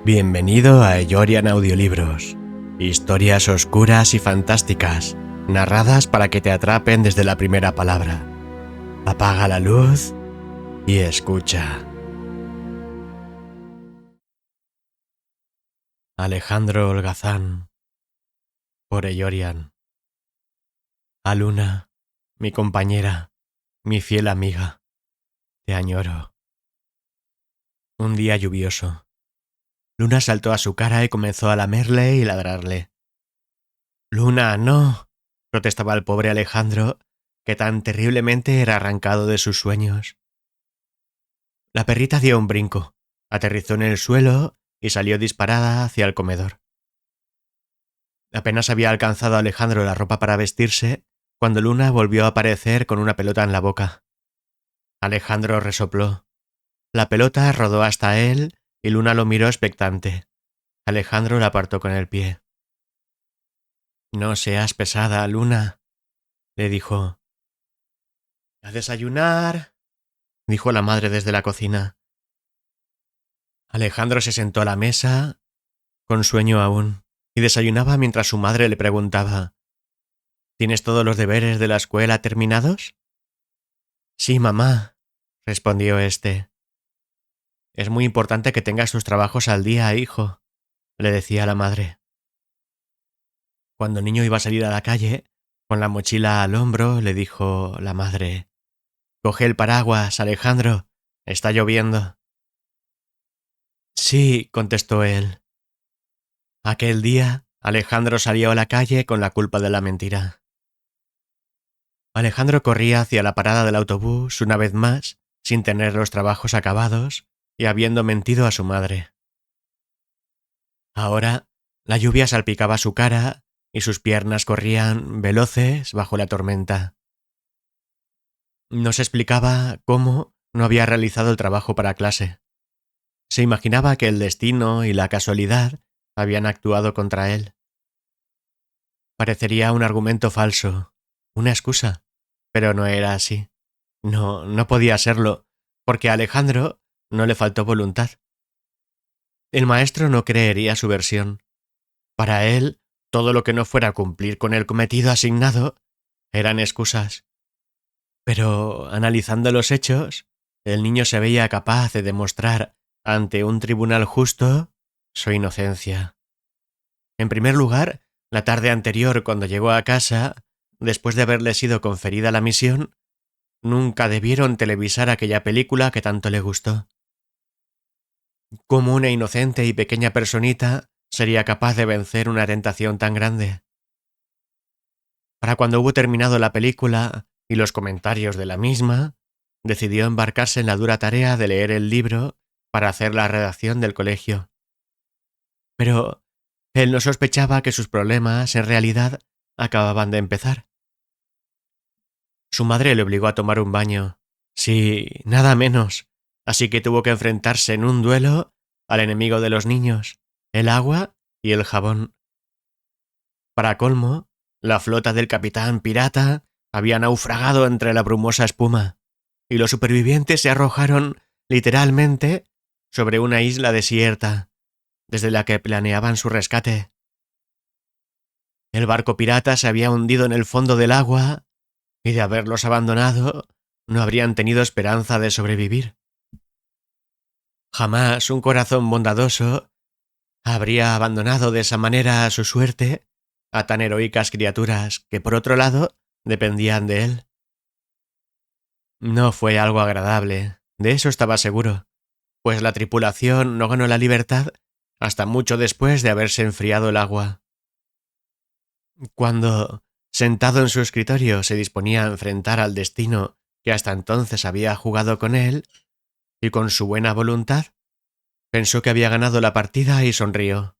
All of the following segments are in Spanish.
Bienvenido a Eyorian Audiolibros. Historias oscuras y fantásticas, narradas para que te atrapen desde la primera palabra. Apaga la luz y escucha. Alejandro Holgazán, por Eyorian. A Luna, mi compañera, mi fiel amiga, te añoro. Un día lluvioso. Luna saltó a su cara y comenzó a lamerle y ladrarle. «Luna, no», protestaba el pobre Alejandro, que tan terriblemente era arrancado de sus sueños. La perrita dio un brinco, aterrizó en el suelo y salió disparada hacia el comedor. Apenas había alcanzado a Alejandro la ropa para vestirse, cuando Luna volvió a aparecer con una pelota en la boca. Alejandro resopló. La pelota rodó hasta él y Luna lo miró expectante. Alejandro la apartó con el pie. «No seas pesada, Luna», le dijo. «A desayunar», dijo la madre desde la cocina. Alejandro se sentó a la mesa, con sueño aún, y desayunaba mientras su madre le preguntaba: «¿Tienes todos los deberes de la escuela terminados?» «Sí, mamá», respondió éste. «Es muy importante que tengas tus trabajos al día, hijo», le decía la madre. Cuando el niño iba a salir a la calle, con la mochila al hombro, le dijo la madre: «Coge el paraguas, Alejandro, está lloviendo». «Sí», contestó él. Aquel día, Alejandro salió a la calle con la culpa de la mentira. Alejandro corría hacia la parada del autobús una vez más, sin tener los trabajos acabados y habiendo mentido a su madre. Ahora, la lluvia salpicaba su cara y sus piernas corrían veloces bajo la tormenta. No se explicaba cómo no había realizado el trabajo para clase. Se imaginaba que el destino y la casualidad habían actuado contra él. Parecería un argumento falso, una excusa, pero no era así. No podía serlo, porque a Alejandro no le faltó voluntad. El maestro no creería su versión. Para él, todo lo que no fuera cumplir con el cometido asignado eran excusas. Pero, analizando los hechos, el niño se veía capaz de demostrar ante un tribunal justo su inocencia. En primer lugar, la tarde anterior, cuando llegó a casa, después de haberle sido conferida la misión, nunca debieron televisar aquella película que tanto le gustó. ¿Cómo una inocente y pequeña personita sería capaz de vencer una tentación tan grande? Para cuando hubo terminado la película y los comentarios de la misma, decidió embarcarse en la dura tarea de leer el libro para hacer la redacción del colegio. Pero él no sospechaba que sus problemas, en realidad, acababan de empezar. Su madre le obligó a tomar un baño. Sí, nada menos. Así que tuvo que enfrentarse en un duelo al enemigo de los niños, el agua y el jabón. Para colmo, la flota del capitán pirata había naufragado entre la brumosa espuma, y los supervivientes se arrojaron, literalmente, sobre una isla desierta, desde la que planeaban su rescate. El barco pirata se había hundido en el fondo del agua, y de haberlos abandonado, no habrían tenido esperanza de sobrevivir. Jamás un corazón bondadoso habría abandonado de esa manera a su suerte a tan heroicas criaturas que, por otro lado, dependían de él. No fue algo agradable, de eso estaba seguro, pues la tripulación no ganó la libertad hasta mucho después de haberse enfriado el agua. Cuando, sentado en su escritorio, se disponía a enfrentar al destino que hasta entonces había jugado con él, y con su buena voluntad, pensó que había ganado la partida y sonrió.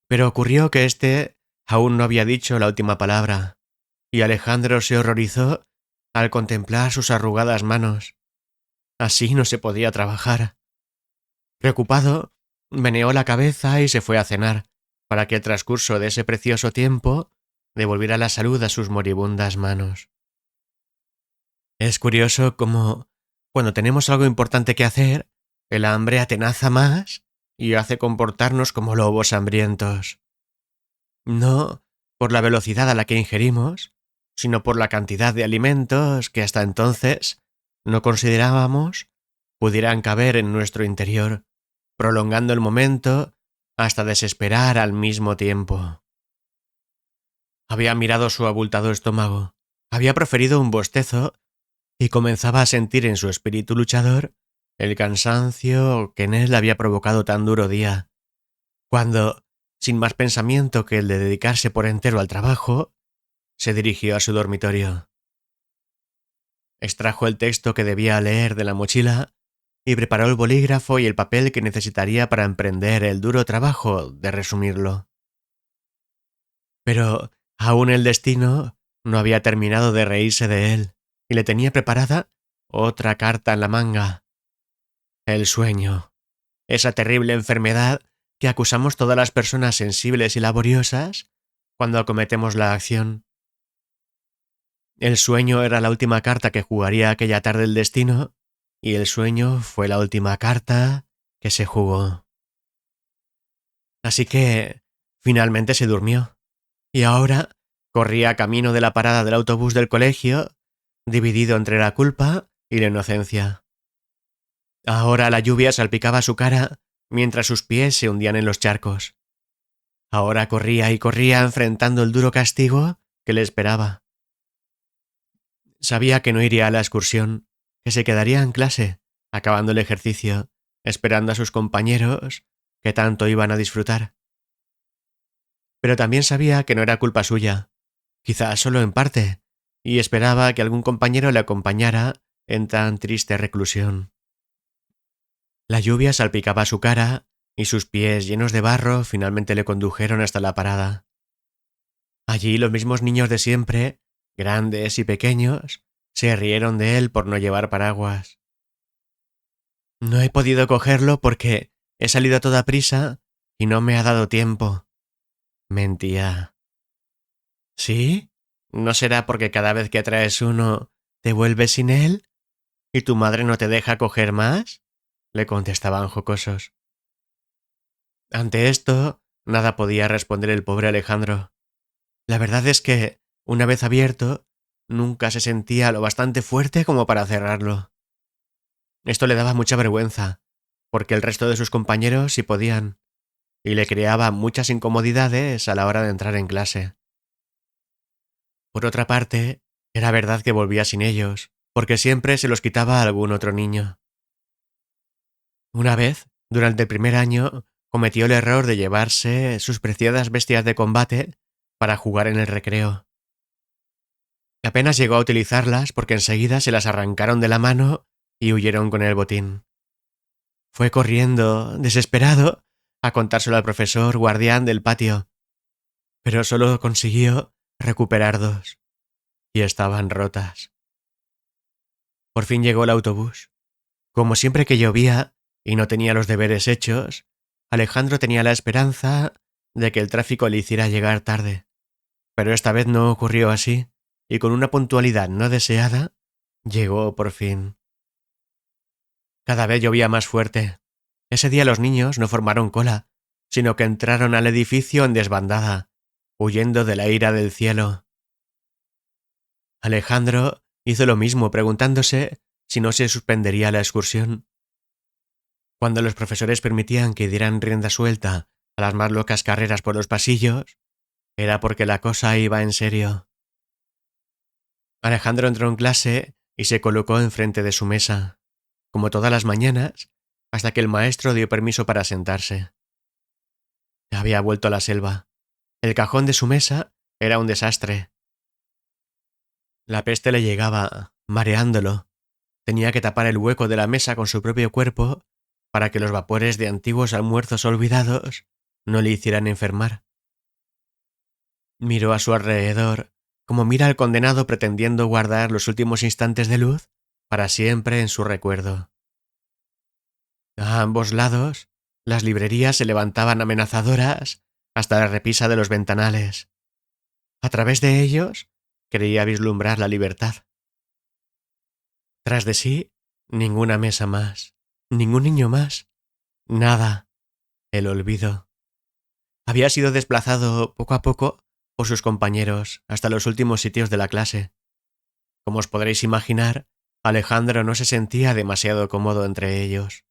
Pero ocurrió que éste aún no había dicho la última palabra, y Alejandro se horrorizó al contemplar sus arrugadas manos. Así no se podía trabajar. Preocupado, meneó la cabeza y se fue a cenar, para que el transcurso de ese precioso tiempo devolviera la salud a sus moribundas manos. Es curioso cómo, cuando tenemos algo importante que hacer, el hambre atenaza más y hace comportarnos como lobos hambrientos. No por la velocidad a la que ingerimos, sino por la cantidad de alimentos que hasta entonces no considerábamos pudieran caber en nuestro interior, prolongando el momento hasta desesperar al mismo tiempo. Había mirado su abultado estómago, había proferido un bostezo y comenzaba a sentir en su espíritu luchador el cansancio que en él había provocado tan duro día, cuando, sin más pensamiento que el de dedicarse por entero al trabajo, se dirigió a su dormitorio. Extrajo el texto que debía leer de la mochila y preparó el bolígrafo y el papel que necesitaría para emprender el duro trabajo de resumirlo. Pero aún el destino no había terminado de reírse de él y le tenía preparada otra carta en la manga. El sueño, esa terrible enfermedad que acusamos todas las personas sensibles y laboriosas cuando acometemos la acción. El sueño era la última carta que jugaría aquella tarde el destino, y el sueño fue la última carta que se jugó. Así que finalmente se durmió, y ahora corría camino de la parada del autobús del colegio, dividido entre la culpa y la inocencia. Ahora la lluvia salpicaba su cara mientras sus pies se hundían en los charcos. Ahora corría y corría enfrentando el duro castigo que le esperaba. Sabía que no iría a la excursión, que se quedaría en clase, acabando el ejercicio, esperando a sus compañeros, que tanto iban a disfrutar. Pero también sabía que no era culpa suya, quizás solo en parte, y esperaba que algún compañero le acompañara en tan triste reclusión. La lluvia salpicaba su cara y sus pies llenos de barro finalmente le condujeron hasta la parada. Allí los mismos niños de siempre, grandes y pequeños, se rieron de él por no llevar paraguas. No he podido cogerlo porque he salido a toda prisa y no me ha dado tiempo. Mentía. ¿Sí? ¿No será porque cada vez que traes uno te vuelves sin él? ¿Y tu madre no te deja coger más? Le contestaban jocosos. Ante esto, nada podía responder el pobre Alejandro. La verdad es que, una vez abierto, nunca se sentía lo bastante fuerte como para cerrarlo. Esto le daba mucha vergüenza, porque el resto de sus compañeros sí podían, y le creaba muchas incomodidades a la hora de entrar en clase. Por otra parte, era verdad que volvía sin ellos, porque siempre se los quitaba a algún otro niño. Una vez, durante el primer año, cometió el error de llevarse sus preciadas bestias de combate para jugar en el recreo. Apenas llegó a utilizarlas porque enseguida se las arrancaron de la mano y huyeron con el botín. Fue corriendo, desesperado, a contárselo al profesor guardián del patio, pero solo consiguió recuperar dos, y estaban rotas. Por fin llegó el autobús. Como siempre que llovía y no tenía los deberes hechos, Alejandro tenía la esperanza de que el tráfico le hiciera llegar tarde. Pero esta vez no ocurrió así, y con una puntualidad no deseada, llegó por fin. Cada vez llovía más fuerte. Ese día los niños no formaron cola, sino que entraron al edificio en desbandada, huyendo de la ira del cielo. Alejandro hizo lo mismo, preguntándose si no se suspendería la excursión. Cuando los profesores permitían que dieran rienda suelta a las más locas carreras por los pasillos, era porque la cosa iba en serio. Alejandro entró en clase y se colocó enfrente de su mesa, como todas las mañanas, hasta que el maestro dio permiso para sentarse. Había vuelto a la selva. El cajón de su mesa era un desastre. La peste le llegaba, mareándolo. Tenía que tapar el hueco de la mesa con su propio cuerpo para que los vapores de antiguos almuerzos olvidados no le hicieran enfermar. Miró a su alrededor, como mira al condenado pretendiendo guardar los últimos instantes de luz para siempre en su recuerdo. A ambos lados, las librerías se levantaban amenazadoras hasta la repisa de los ventanales. A través de ellos, creía vislumbrar la libertad. Tras de sí, ninguna mesa más, ningún niño más, nada. el olvido. Había sido desplazado poco a poco por sus compañeros hasta los últimos sitios de la clase. Como os podréis imaginar, Alejandro no se sentía demasiado cómodo entre ellos.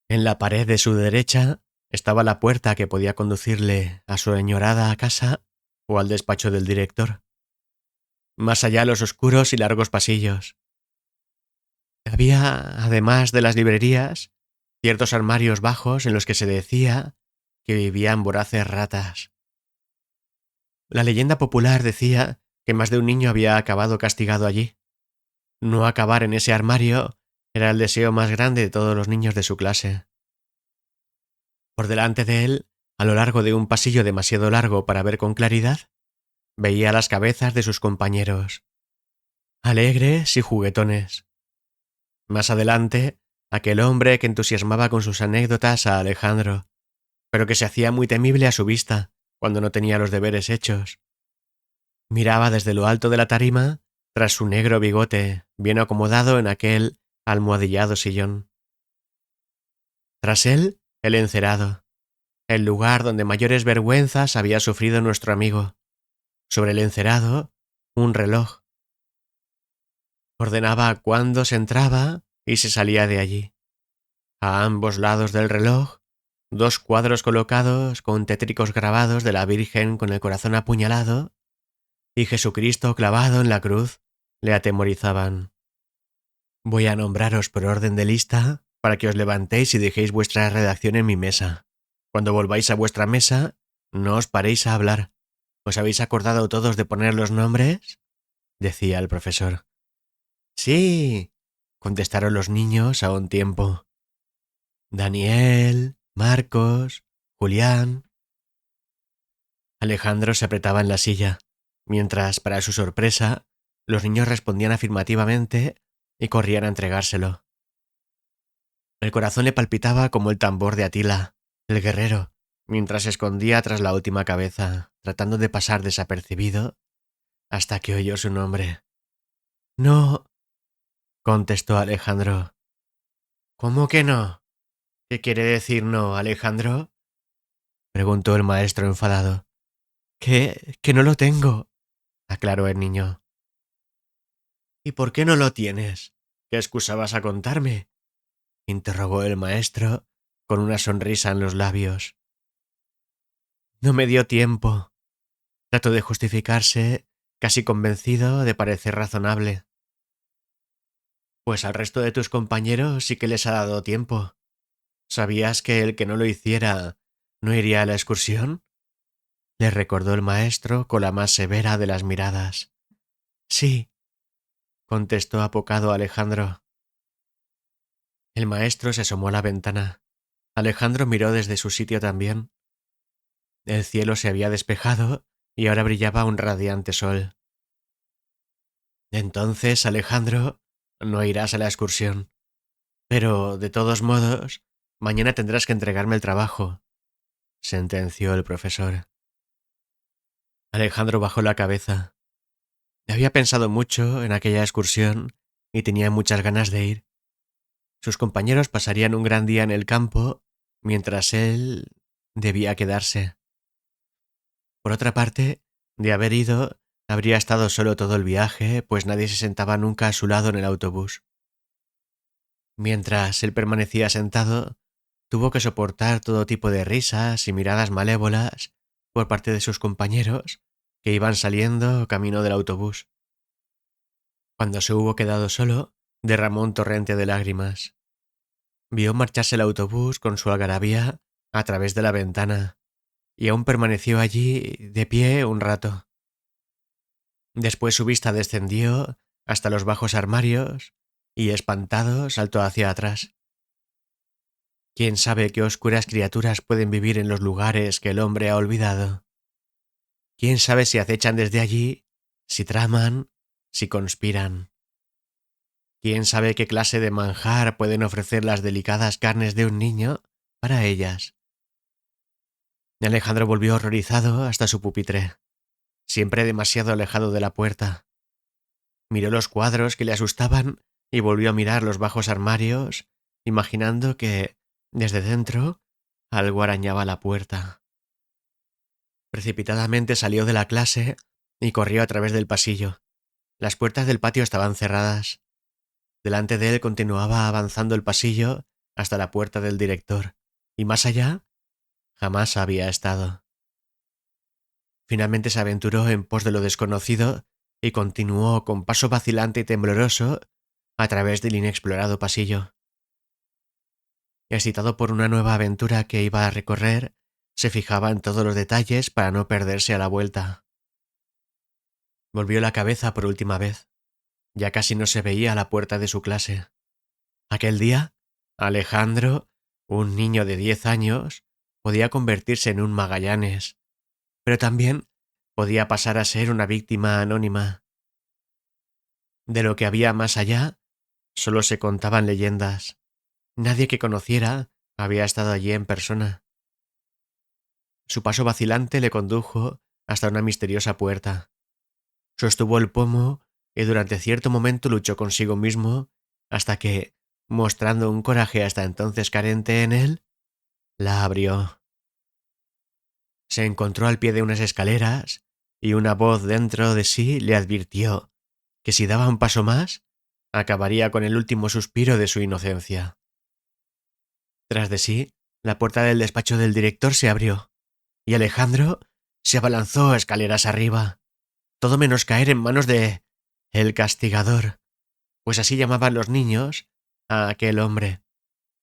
En la pared de su derecha estaba la puerta que podía conducirle a su añorada casa o al despacho del director. Más allá los oscuros y largos pasillos. Había, además de las librerías, ciertos armarios bajos en los que se decía que vivían voraces ratas. La leyenda popular decía que más de un niño había acabado castigado allí. No acabar en ese armario era el deseo más grande de todos los niños de su clase. Por delante de él, a lo largo de un pasillo demasiado largo para ver con claridad, veía las cabezas de sus compañeros, alegres y juguetones. Más adelante, aquel hombre que entusiasmaba con sus anécdotas a Alejandro, pero que se hacía muy temible a su vista cuando no tenía los deberes hechos. Miraba desde lo alto de la tarima, tras su negro bigote, bien acomodado en aquel almohadillado sillón. Tras él, el encerado, el lugar donde mayores vergüenzas había sufrido nuestro amigo. Sobre el encerado, un reloj. Ordenaba cuándo se entraba y se salía de allí. A ambos lados del reloj, dos cuadros colocados con tétricos grabados de la Virgen con el corazón apuñalado y Jesucristo clavado en la cruz le atemorizaban. Voy a nombraros por orden de lista para que os levantéis y dejéis vuestra redacción en mi mesa. Cuando volváis a vuestra mesa, no os paréis a hablar. ¿Os habéis acordado todos de poner los nombres?, decía el profesor. Sí, contestaron los niños a un tiempo. Daniel, Marcos, Julián. Alejandro se apretaba en la silla, mientras, para su sorpresa, los niños respondían afirmativamente y corrían a entregárselo. El corazón le palpitaba como el tambor de Atila, el guerrero, mientras se escondía tras la última cabeza, tratando de pasar desapercibido, hasta que oyó su nombre. No, contestó Alejandro. ¿Cómo que no? ¿Qué quiere decir no, Alejandro?, preguntó el maestro enfadado. Que no lo tengo, aclaró el niño. ¿Y por qué no lo tienes? ¿Qué excusa vas a contarme?, interrogó el maestro con una sonrisa en los labios. No me dio tiempo. Trató de justificarse, casi convencido de parecer razonable. Pues al resto de tus compañeros sí que les ha dado tiempo. ¿Sabías que el que no lo hiciera no iría a la excursión?, le recordó el maestro con la más severa de las miradas. Sí, contestó apocado Alejandro. El maestro se asomó a la ventana. Alejandro miró desde su sitio también. El cielo se había despejado y ahora brillaba un radiante sol. Entonces, Alejandro, no irás a la excursión. Pero, de todos modos, mañana tendrás que entregarme el trabajo, sentenció el profesor. Alejandro bajó la cabeza. Había pensado mucho en aquella excursión y tenía muchas ganas de ir. Sus compañeros pasarían un gran día en el campo, mientras él debía quedarse. Por otra parte, de haber ido, habría estado solo todo el viaje, pues nadie se sentaba nunca a su lado en el autobús. Mientras él permanecía sentado, tuvo que soportar todo tipo de risas y miradas malévolas por parte de sus compañeros que iban saliendo camino del autobús. Cuando se hubo quedado solo, derramó un torrente de lágrimas. Vio marcharse el autobús con su algarabía a través de la ventana y aún permaneció allí de pie un rato. Después su vista descendió hasta los bajos armarios y, espantado, saltó hacia atrás. ¿Quién sabe qué oscuras criaturas pueden vivir en los lugares que el hombre ha olvidado? ¿Quién sabe si acechan desde allí, si traman, si conspiran? ¿Quién sabe qué clase de manjar pueden ofrecer las delicadas carnes de un niño para ellas? Alejandro volvió horrorizado hasta su pupitre, siempre demasiado alejado de la puerta. Miró los cuadros que le asustaban y volvió a mirar los bajos armarios, imaginando que, desde dentro, Algo arañaba la puerta. Precipitadamente salió de la clase y corrió a través del pasillo. Las puertas del patio estaban cerradas. Delante de él continuaba avanzando el pasillo hasta la puerta del director, y más allá jamás había estado. Finalmente se aventuró en pos de lo desconocido y continuó con paso vacilante y tembloroso a través del inexplorado pasillo. Excitado por una nueva aventura que iba a recorrer, se fijaba en todos los detalles para no perderse a la vuelta. Volvió la cabeza por última vez. Ya casi no se veía a la puerta de su clase. Aquel día, Alejandro, un niño de 10 años, podía convertirse en un Magallanes, pero también podía pasar a ser una víctima anónima. De lo que había más allá, solo se contaban leyendas. Nadie que conociera había estado allí en persona. Su paso vacilante le condujo hasta una misteriosa puerta. Sostuvo el pomo y durante cierto momento luchó consigo mismo hasta que, mostrando un coraje hasta entonces carente en él, la abrió. Se encontró al pie de unas escaleras y una voz dentro de sí le advirtió que si daba un paso más, acabaría con el último suspiro de su inocencia. Tras de sí, la puerta del despacho del director se abrió y Alejandro se abalanzó escaleras arriba, todo menos caer en manos de el castigador, pues así llamaban los niños a aquel hombre,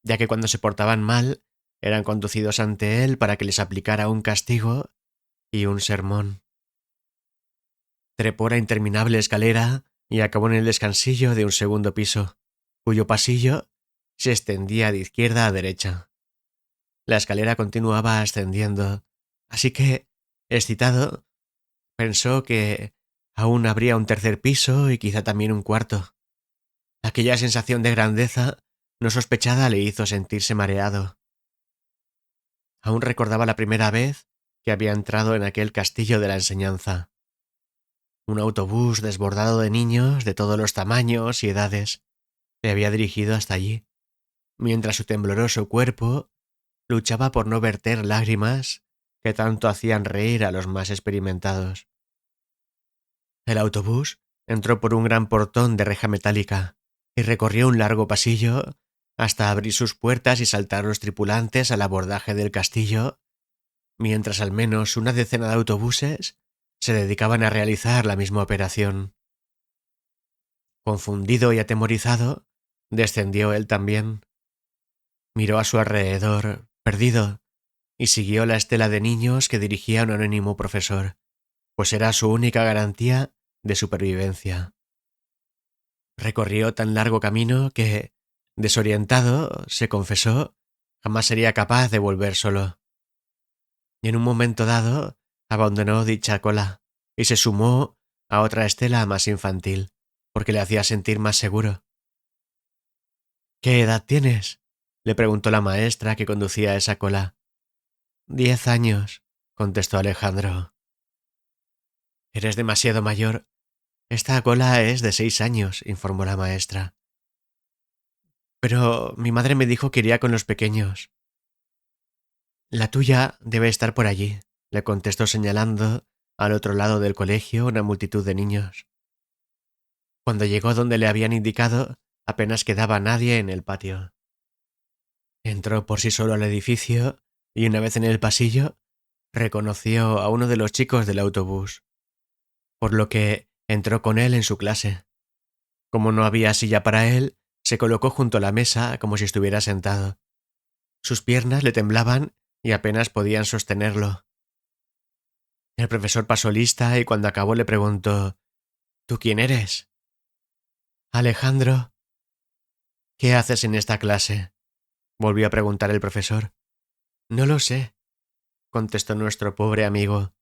ya que cuando se portaban mal eran conducidos ante él para que les aplicara un castigo y un sermón. Trepó la interminable escalera y acabó en el descansillo de un segundo piso, cuyo pasillo se extendía de izquierda a derecha. La escalera continuaba ascendiendo, así que, excitado, pensó que aún habría un tercer piso y quizá también un cuarto. Aquella sensación de grandeza no sospechada le hizo sentirse mareado. Aún recordaba la primera vez que había entrado en aquel castillo de la enseñanza. Un autobús desbordado de niños de todos los tamaños y edades le había dirigido hasta allí, mientras su tembloroso cuerpo luchaba por no verter lágrimas que tanto hacían reír a los más experimentados. El autobús entró por un gran portón de reja metálica y recorrió un largo pasillo hasta abrir sus puertas y saltar los tripulantes al abordaje del castillo, mientras al menos una decena de autobuses se dedicaban a realizar la misma operación. Confundido y atemorizado, descendió él también. Miró a su alrededor, perdido, y siguió la estela de niños que dirigía un anónimo profesor, pues era su única garantía de supervivencia. Recorrió tan largo camino que, desorientado, se confesó, jamás sería capaz de volver solo. Y en un momento dado, abandonó dicha cola y se sumó a otra estela más infantil, porque le hacía sentir más seguro. ¿Qué edad tienes?, le preguntó la maestra que conducía esa cola. 10 años, contestó Alejandro. Eres demasiado mayor. Esta cola es de 6 años, informó la maestra. Pero mi madre me dijo que iría con los pequeños. La tuya debe estar por allí, le contestó señalando al otro lado del colegio una multitud de niños. Cuando llegó donde le habían indicado, apenas quedaba nadie en el patio. Entró por sí solo al edificio y una vez en el pasillo, reconoció a uno de los chicos del autobús, por lo que entró con él en su clase. Como no había silla para él, se colocó junto a la mesa como si estuviera sentado. Sus piernas le temblaban y apenas podían sostenerlo. El profesor pasó lista y cuando acabó le preguntó: ¿Tú quién eres? Alejandro. ¿Qué haces en esta clase?, volvió a preguntar el profesor. No lo sé, contestó nuestro pobre amigo,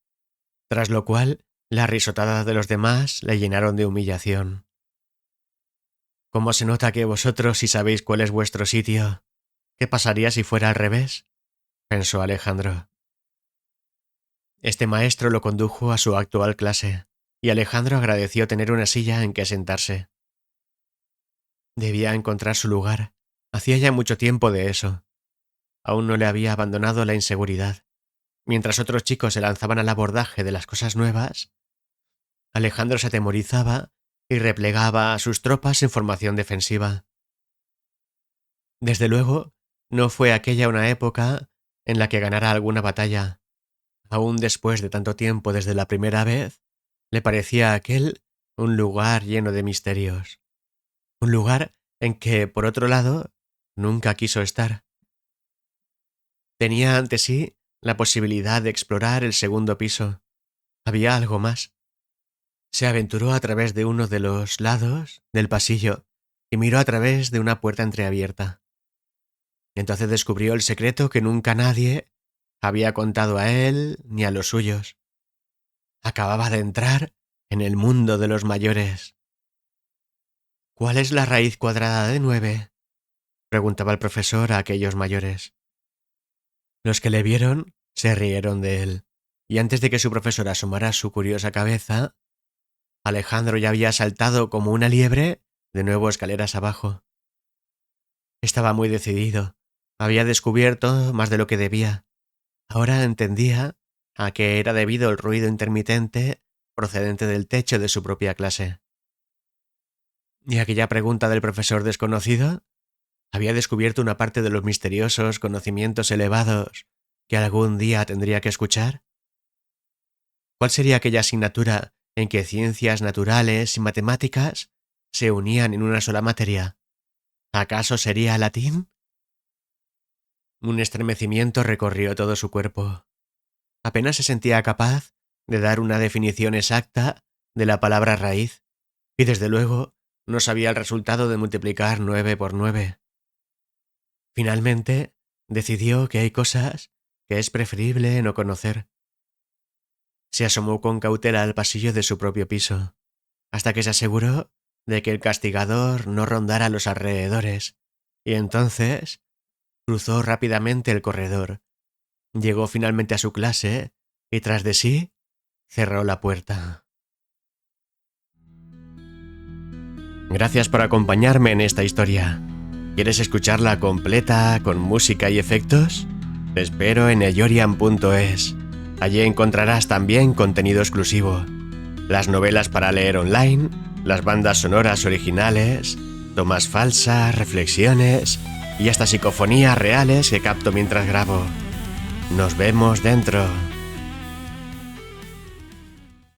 tras lo cual las risotadas de los demás le llenaron de humillación. ¿Cómo se nota que vosotros sí sabéis cuál es vuestro sitio? ¿Qué pasaría si fuera al revés?, pensó Alejandro. Este maestro lo condujo a su actual clase, y Alejandro agradeció tener una silla en que sentarse. Debía encontrar su lugar. Hacía ya mucho tiempo de eso. aún no le había abandonado la inseguridad. Mientras otros chicos se lanzaban al abordaje de las cosas nuevas, Alejandro se atemorizaba y replegaba a sus tropas en formación defensiva. Desde luego, no fue aquella una época en la que ganara alguna batalla. Aún después de tanto tiempo desde la primera vez, le parecía aquel un lugar lleno de misterios. Un lugar en que, por otro lado, nunca quiso estar. Tenía ante sí la posibilidad de explorar el segundo piso. Había algo más. Se aventuró a través de uno de los lados del pasillo y miró a través de una puerta entreabierta. Entonces descubrió el secreto que nunca nadie había contado a él ni a los suyos. Acababa de entrar en el mundo de los mayores. ¿Cuál es la raíz cuadrada de 9? Preguntaba el profesor a aquellos mayores. Los que le vieron se rieron de él, y antes de que su profesor asomara su curiosa cabeza, Alejandro ya había saltado como una liebre de nuevo escaleras abajo. Estaba muy decidido. Había descubierto más de lo que debía. Ahora entendía a qué era debido el ruido intermitente procedente del techo de su propia clase. ¿Y aquella pregunta del profesor desconocido? Había descubierto una parte de los misteriosos conocimientos elevados que algún día tendría que escuchar. ¿Cuál sería aquella asignatura en que ciencias naturales y matemáticas se unían en una sola materia? ¿Acaso sería latín? Un estremecimiento recorrió todo su cuerpo. Apenas se sentía capaz de dar una definición exacta de la palabra raíz, y desde luego no sabía el resultado de multiplicar 9 por 9. Finalmente, decidió que hay cosas que es preferible no conocer. Se asomó con cautela al pasillo de su propio piso, hasta que se aseguró de que el castigador no rondara los alrededores, y entonces cruzó rápidamente el corredor. Llegó finalmente a su clase y tras de sí cerró la puerta. Gracias por acompañarme en esta historia. ¿Quieres escucharla completa con música y efectos? Te espero en ellorian.es. Allí encontrarás también contenido exclusivo, las novelas para leer online, las bandas sonoras originales, tomas falsas, reflexiones y hasta psicofonías reales que capto mientras grabo. Nos vemos dentro.